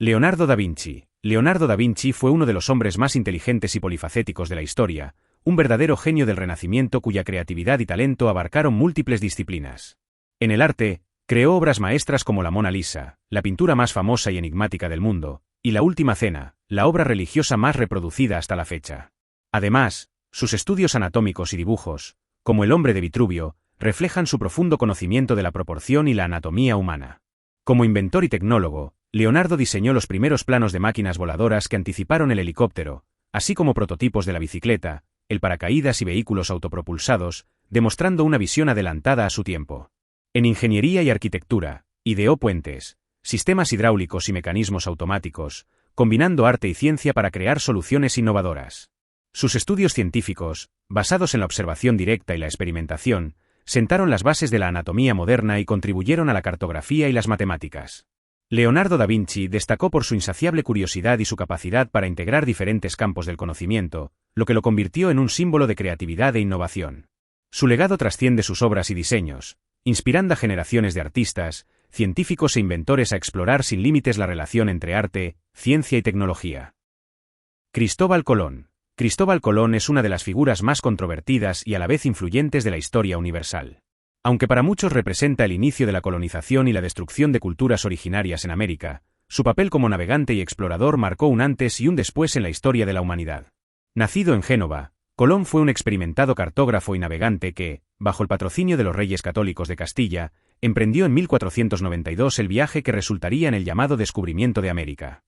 Leonardo da Vinci. Leonardo da Vinci fue uno de los hombres más inteligentes y polifacéticos de la historia, un verdadero genio del Renacimiento cuya creatividad y talento abarcaron múltiples disciplinas. En el arte, creó obras maestras como la Mona Lisa, la pintura más famosa y enigmática del mundo, y La Última Cena, la obra religiosa más reproducida hasta la fecha. Además, sus estudios anatómicos y dibujos, como El hombre de Vitruvio, reflejan su profundo conocimiento de la proporción y la anatomía humana. Como inventor y tecnólogo, Leonardo diseñó los primeros planos de máquinas voladoras que anticiparon el helicóptero, así como prototipos de la bicicleta, el paracaídas y vehículos autopropulsados, demostrando una visión adelantada a su tiempo. En ingeniería y arquitectura, ideó puentes, sistemas hidráulicos y mecanismos automáticos, combinando arte y ciencia para crear soluciones innovadoras. Sus estudios científicos, basados en la observación directa y la experimentación, sentaron las bases de la anatomía moderna y contribuyeron a la cartografía y las matemáticas. Leonardo da Vinci destacó por su insaciable curiosidad y su capacidad para integrar diferentes campos del conocimiento, lo que lo convirtió en un símbolo de creatividad e innovación. Su legado trasciende sus obras y diseños, inspirando a generaciones de artistas, científicos e inventores a explorar sin límites la relación entre arte, ciencia y tecnología. Cristóbal Colón. Cristóbal Colón es una de las figuras más controvertidas y a la vez influyentes de la historia universal. Aunque para muchos representa el inicio de la colonización y la destrucción de culturas originarias en América, su papel como navegante y explorador marcó un antes y un después en la historia de la humanidad. Nacido en Génova, Colón fue un experimentado cartógrafo y navegante que, bajo el patrocinio de los Reyes Católicos de Castilla, emprendió en 1492 el viaje que resultaría en el llamado descubrimiento de América.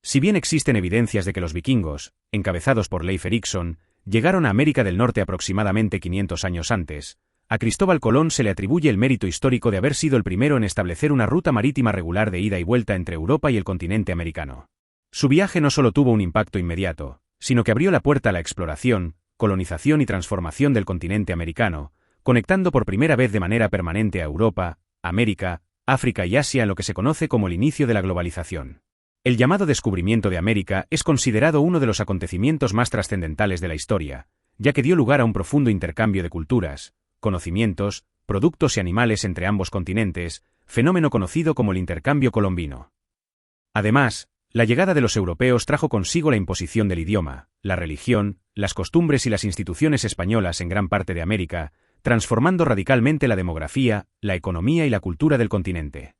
Si bien existen evidencias de que los vikingos, encabezados por Leif Erikson, llegaron a América del Norte aproximadamente 500 años antes, a Cristóbal Colón se le atribuye el mérito histórico de haber sido el primero en establecer una ruta marítima regular de ida y vuelta entre Europa y el continente americano. Su viaje no solo tuvo un impacto inmediato, sino que abrió la puerta a la exploración, colonización y transformación del continente americano, conectando por primera vez de manera permanente a Europa, América, África y Asia en lo que se conoce como el inicio de la globalización. El llamado descubrimiento de América es considerado uno de los acontecimientos más trascendentales de la historia, ya que dio lugar a un profundo intercambio de culturas, conocimientos, productos y animales entre ambos continentes, fenómeno conocido como el intercambio colombino. Además, la llegada de los europeos trajo consigo la imposición del idioma, la religión, las costumbres y las instituciones españolas en gran parte de América, transformando radicalmente la demografía, la economía y la cultura del continente.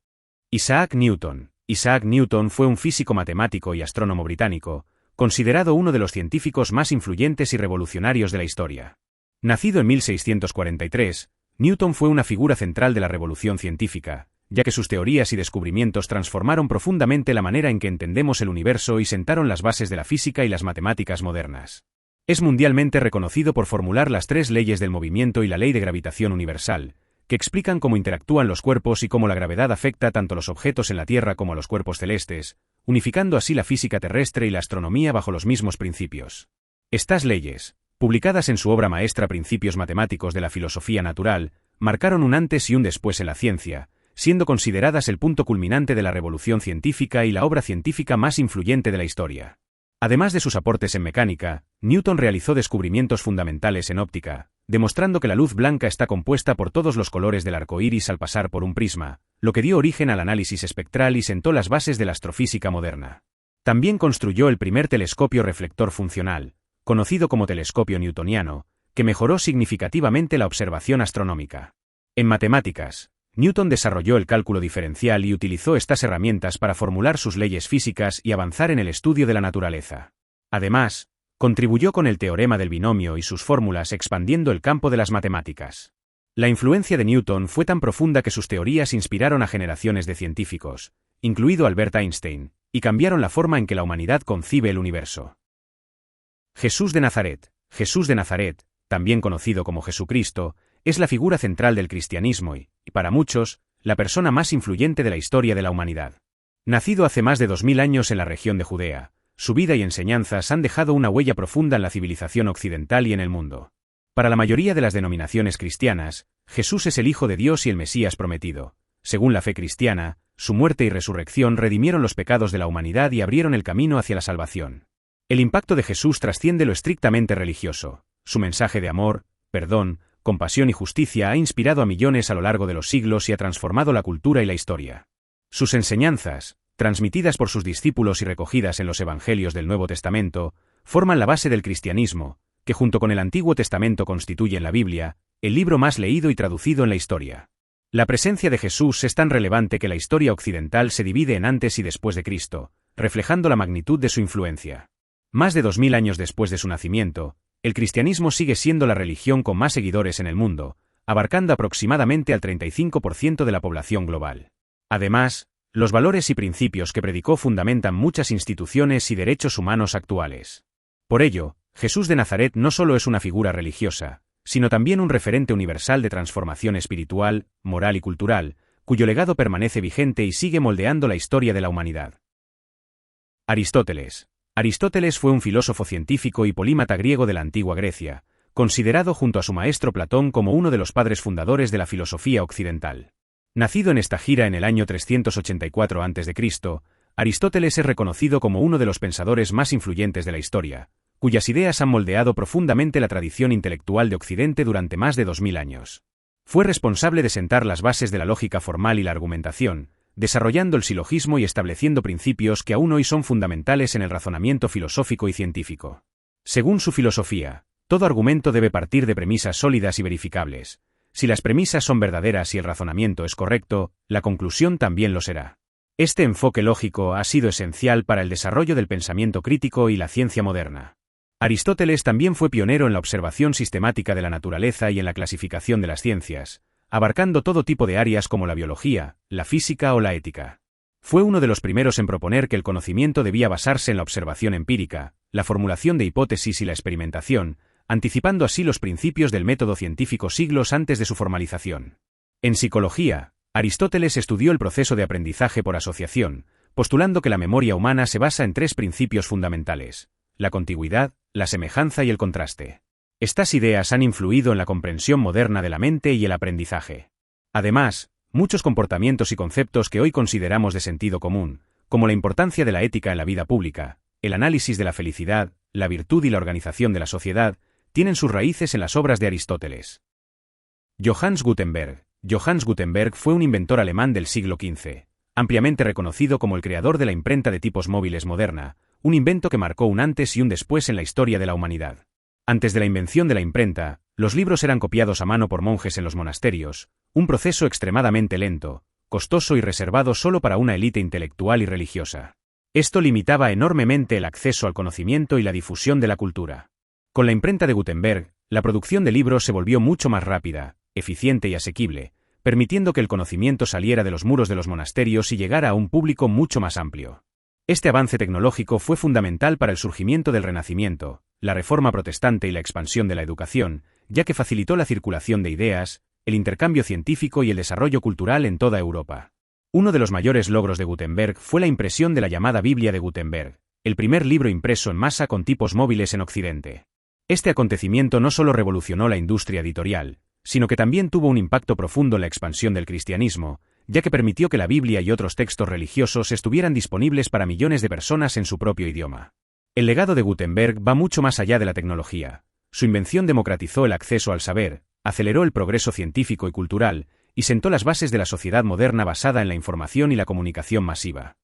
Isaac Newton. Isaac Newton fue un físico matemático y astrónomo británico, considerado uno de los científicos más influyentes y revolucionarios de la historia. Nacido en 1643, Newton fue una figura central de la revolución científica, ya que sus teorías y descubrimientos transformaron profundamente la manera en que entendemos el universo y sentaron las bases de la física y las matemáticas modernas. Es mundialmente reconocido por formular las 3 leyes del movimiento y la ley de gravitación universal, que explican cómo interactúan los cuerpos y cómo la gravedad afecta tanto a los objetos en la Tierra como a los cuerpos celestes, unificando así la física terrestre y la astronomía bajo los mismos principios. Estas leyes, publicadas en su obra maestra Principios Matemáticos de la Filosofía Natural, marcaron un antes y un después en la ciencia, siendo consideradas el punto culminante de la revolución científica y la obra científica más influyente de la historia. Además de sus aportes en mecánica, Newton realizó descubrimientos fundamentales en óptica, demostrando que la luz blanca está compuesta por todos los colores del arco iris al pasar por un prisma, lo que dio origen al análisis espectral y sentó las bases de la astrofísica moderna. También construyó el primer telescopio reflector funcional, conocido como telescopio newtoniano, que mejoró significativamente la observación astronómica. En matemáticas, Newton desarrolló el cálculo diferencial y utilizó estas herramientas para formular sus leyes físicas y avanzar en el estudio de la naturaleza. Además, contribuyó con el teorema del binomio y sus fórmulas expandiendo el campo de las matemáticas. La influencia de Newton fue tan profunda que sus teorías inspiraron a generaciones de científicos, incluido Albert Einstein, y cambiaron la forma en que la humanidad concibe el universo. Jesús de Nazaret. Jesús de Nazaret, también conocido como Jesucristo, es la figura central del cristianismo y, para muchos, la persona más influyente de la historia de la humanidad. Nacido hace más de 2000 años en la región de Judea, su vida y enseñanzas han dejado una huella profunda en la civilización occidental y en el mundo. Para la mayoría de las denominaciones cristianas, Jesús es el Hijo de Dios y el Mesías prometido. Según la fe cristiana, su muerte y resurrección redimieron los pecados de la humanidad y abrieron el camino hacia la salvación. El impacto de Jesús trasciende lo estrictamente religioso. Su mensaje de amor, perdón, compasión y justicia ha inspirado a millones a lo largo de los siglos y ha transformado la cultura y la historia. Sus enseñanzas, transmitidas por sus discípulos y recogidas en los Evangelios del Nuevo Testamento, forman la base del cristianismo, que junto con el Antiguo Testamento constituyen la Biblia, el libro más leído y traducido en la historia. La presencia de Jesús es tan relevante que la historia occidental se divide en antes y después de Cristo, reflejando la magnitud de su influencia. Más de 2000 años después de su nacimiento, el cristianismo sigue siendo la religión con más seguidores en el mundo, abarcando aproximadamente al 35% de la población global. Además, los valores y principios que predicó fundamentan muchas instituciones y derechos humanos actuales. Por ello, Jesús de Nazaret no solo es una figura religiosa, sino también un referente universal de transformación espiritual, moral y cultural, cuyo legado permanece vigente y sigue moldeando la historia de la humanidad. Aristóteles. Aristóteles fue un filósofo científico y polímata griego de la antigua Grecia, considerado junto a su maestro Platón como uno de los padres fundadores de la filosofía occidental. Nacido en Estagira en el año 384 a.C., Aristóteles es reconocido como uno de los pensadores más influyentes de la historia, cuyas ideas han moldeado profundamente la tradición intelectual de Occidente durante más de 2000 años. Fue responsable de sentar las bases de la lógica formal y la argumentación, desarrollando el silogismo y estableciendo principios que aún hoy son fundamentales en el razonamiento filosófico y científico. Según su filosofía, todo argumento debe partir de premisas sólidas y verificables. Si las premisas son verdaderas y el razonamiento es correcto, la conclusión también lo será. Este enfoque lógico ha sido esencial para el desarrollo del pensamiento crítico y la ciencia moderna. Aristóteles también fue pionero en la observación sistemática de la naturaleza y en la clasificación de las ciencias, abarcando todo tipo de áreas como la biología, la física o la ética. Fue uno de los primeros en proponer que el conocimiento debía basarse en la observación empírica, la formulación de hipótesis y la experimentación, anticipando así los principios del método científico siglos antes de su formalización. En psicología, Aristóteles estudió el proceso de aprendizaje por asociación, postulando que la memoria humana se basa en tres principios fundamentales: la contigüidad, la semejanza y el contraste. Estas ideas han influido en la comprensión moderna de la mente y el aprendizaje. Además, muchos comportamientos y conceptos que hoy consideramos de sentido común, como la importancia de la ética en la vida pública, el análisis de la felicidad, la virtud y la organización de la sociedad, tienen sus raíces en las obras de Aristóteles. Johannes Gutenberg. Johannes Gutenberg fue un inventor alemán del siglo XV, ampliamente reconocido como el creador de la imprenta de tipos móviles moderna, un invento que marcó un antes y un después en la historia de la humanidad. Antes de la invención de la imprenta, los libros eran copiados a mano por monjes en los monasterios, un proceso extremadamente lento, costoso y reservado solo para una élite intelectual y religiosa. Esto limitaba enormemente el acceso al conocimiento y la difusión de la cultura. Con la imprenta de Gutenberg, la producción de libros se volvió mucho más rápida, eficiente y asequible, permitiendo que el conocimiento saliera de los muros de los monasterios y llegara a un público mucho más amplio. Este avance tecnológico fue fundamental para el surgimiento del Renacimiento, la Reforma Protestante y la expansión de la educación, ya que facilitó la circulación de ideas, el intercambio científico y el desarrollo cultural en toda Europa. Uno de los mayores logros de Gutenberg fue la impresión de la llamada Biblia de Gutenberg, el primer libro impreso en masa con tipos móviles en Occidente. Este acontecimiento no solo revolucionó la industria editorial, sino que también tuvo un impacto profundo en la expansión del cristianismo, ya que permitió que la Biblia y otros textos religiosos estuvieran disponibles para millones de personas en su propio idioma. El legado de Gutenberg va mucho más allá de la tecnología. Su invención democratizó el acceso al saber, aceleró el progreso científico y cultural, y sentó las bases de la sociedad moderna basada en la información y la comunicación masiva.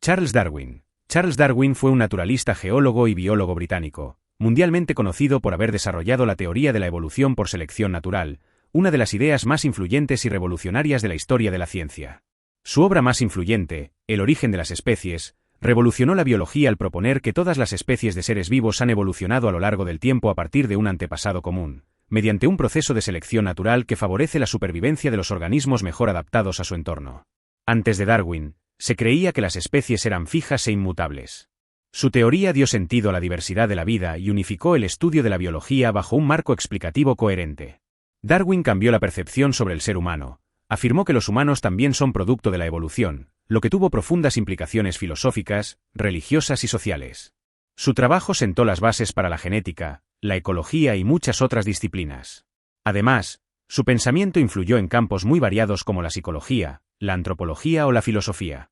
Charles Darwin. Charles Darwin fue un naturalista, geólogo y biólogo británico, mundialmente conocido por haber desarrollado la teoría de la evolución por selección natural, una de las ideas más influyentes y revolucionarias de la historia de la ciencia. Su obra más influyente, El origen de las especies, revolucionó la biología al proponer que todas las especies de seres vivos han evolucionado a lo largo del tiempo a partir de un antepasado común, mediante un proceso de selección natural que favorece la supervivencia de los organismos mejor adaptados a su entorno. Antes de Darwin, se creía que las especies eran fijas e inmutables. Su teoría dio sentido a la diversidad de la vida y unificó el estudio de la biología bajo un marco explicativo coherente. Darwin cambió la percepción sobre el ser humano, afirmó que los humanos también son producto de la evolución, lo que tuvo profundas implicaciones filosóficas, religiosas y sociales. Su trabajo sentó las bases para la genética, la ecología y muchas otras disciplinas. Además, su pensamiento influyó en campos muy variados como la psicología, la antropología o la filosofía.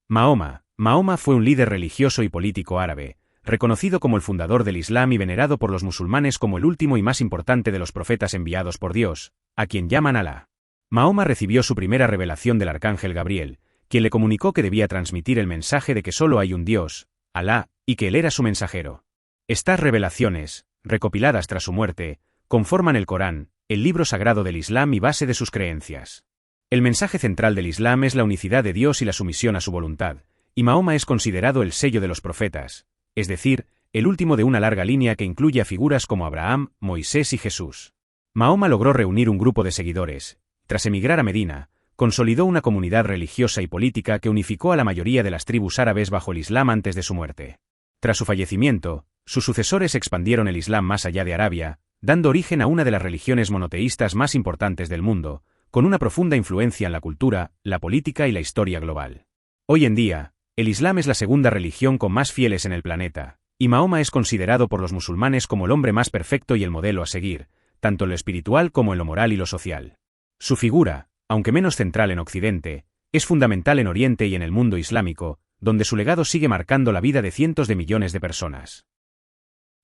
Mahoma. Mahoma fue un líder religioso y político árabe, reconocido como el fundador del Islam y venerado por los musulmanes como el último y más importante de los profetas enviados por Dios, a quien llaman Alá. Mahoma recibió su primera revelación del arcángel Gabriel, quien le comunicó que debía transmitir el mensaje de que solo hay un Dios, Alá, y que él era su mensajero. Estas revelaciones, recopiladas tras su muerte, conforman el Corán, el libro sagrado del Islam y base de sus creencias. El mensaje central del Islam es la unicidad de Dios y la sumisión a su voluntad, y Mahoma es considerado el sello de los profetas, es decir, el último de una larga línea que incluye a figuras como Abraham, Moisés y Jesús. Mahoma logró reunir un grupo de seguidores. Tras emigrar a Medina, consolidó una comunidad religiosa y política que unificó a la mayoría de las tribus árabes bajo el Islam antes de su muerte. Tras su fallecimiento, sus sucesores expandieron el Islam más allá de Arabia, dando origen a una de las religiones monoteístas más importantes del mundo, con una profunda influencia en la cultura, la política y la historia global. Hoy en día, el Islam es la segunda religión con más fieles en el planeta, y Mahoma es considerado por los musulmanes como el hombre más perfecto y el modelo a seguir, tanto en lo espiritual como en lo moral y lo social. Su figura, aunque menos central en Occidente, es fundamental en Oriente y en el mundo islámico, donde su legado sigue marcando la vida de cientos de millones de personas.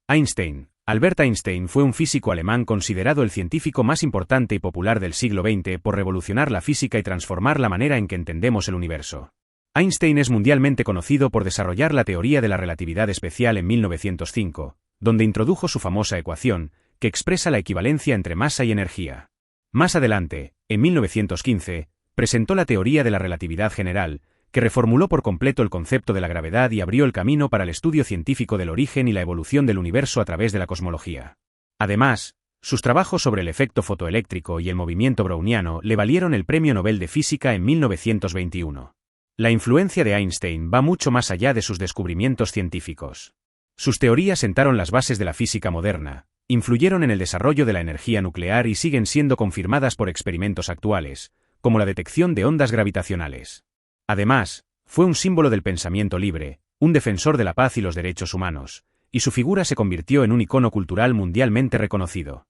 Einstein. Albert Einstein fue un físico alemán considerado el científico más importante y popular del siglo XX por revolucionar la física y transformar la manera en que entendemos el universo. Einstein es mundialmente conocido por desarrollar la teoría de la relatividad especial en 1905, donde introdujo su famosa ecuación, que expresa la equivalencia entre masa y energía. Más adelante, en 1915, presentó la teoría de la relatividad general, que reformuló por completo el concepto de la gravedad y abrió el camino para el estudio científico del origen y la evolución del universo a través de la cosmología. Además, sus trabajos sobre el efecto fotoeléctrico y el movimiento browniano le valieron el Premio Nobel de Física en 1921. La influencia de Einstein va mucho más allá de sus descubrimientos científicos. Sus teorías sentaron las bases de la física moderna, influyeron en el desarrollo de la energía nuclear y siguen siendo confirmadas por experimentos actuales, como la detección de ondas gravitacionales. Además, fue un símbolo del pensamiento libre, un defensor de la paz y los derechos humanos, y su figura se convirtió en un icono cultural mundialmente reconocido.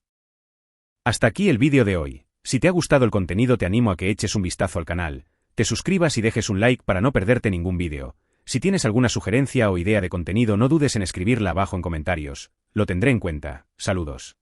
Hasta aquí el vídeo de hoy. Si te ha gustado el contenido te animo a que eches un vistazo al canal, te suscribas y dejes un like para no perderte ningún vídeo. Si tienes alguna sugerencia o idea de contenido no dudes en escribirla abajo en comentarios, lo tendré en cuenta. Saludos.